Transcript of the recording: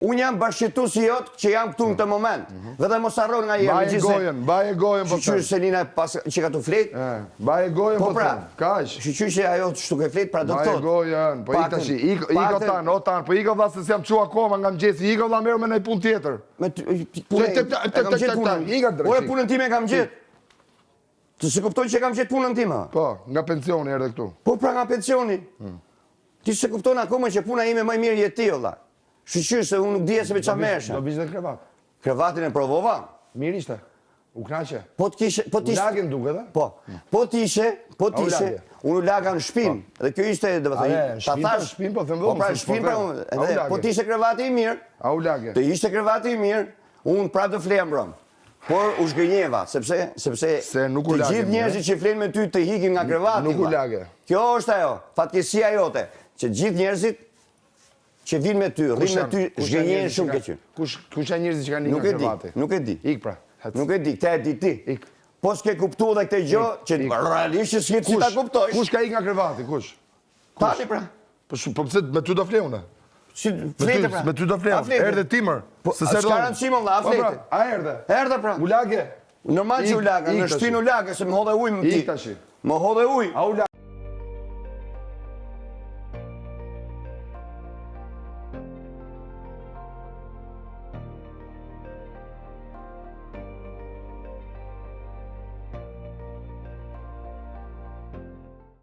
Unë jam bashkëtues i jot që jam këtu në këtë moment. Dhe mos harron nga jemi Baje gojen po. Shqyr Selina pas që ka të flet. Baje gojen po. Pra, Kaq. shqyr që ajo çtu ke flet, pra do të thotë. Baje gojen, po ik tash, iko tan, po iko valla se jam çu akoma nga mëngjesi, iko valla merr me një punë tjetër. Me Ore punën time kam gjetë. Të se kupton që kam gjetë punën time. Po, nga pensioni erdhe këtu. Po pra nga pensioni. Ti se kupton akoma që puna ime më e mirë je ti olla. Shqyr se unë nuk dije se me çfarë merresh. Do vishte krevat. Krevatin e provova. Mirë ishte. U knaqe. Po të kishe, Lagën duket a? Po. Po t'ishe, unë u laga në shpinë. Dhe kjo ishte, do të thënë, ta thash, shpinë po them po pra shpinë pra, po t'ishe krevati i mirë. A u lagë. Të ishte krevati i mirë, unë prapë të flem brëm. Por u zgënjeva, sepse Se nuk u të lagë, gjithë njerëzit që flenë me ty të hikin nga krevati. Nuk u lagë. Kjo është ajo, fatkeqësia jote, që gjithë njerëzit që vinë me ty, rrinë me ty, zgënjejnë shumë keq. Kush janë njerëzit që kanë ikë nga krevati? Nuk e di. Ik pra. Nuk e di, këtë e di ti. Ik. Po s'ke kuptu dhe këtë gjë, që realisht që s'ke si ta kuptojsh. Kush ka ikë nga krevati? Kush? Tani pra. Po pse me ty do fleune? Si flete pra. Me ty do fleune. Erdhe timër. Se s'ka rëndësi më valla, flete. A erdhe? Erdhe pra. U lagë. Normal që u laga, në shtëpinë u laga, se më hodhe ujë më ti. Ik tash. Më hodhe ujë. A u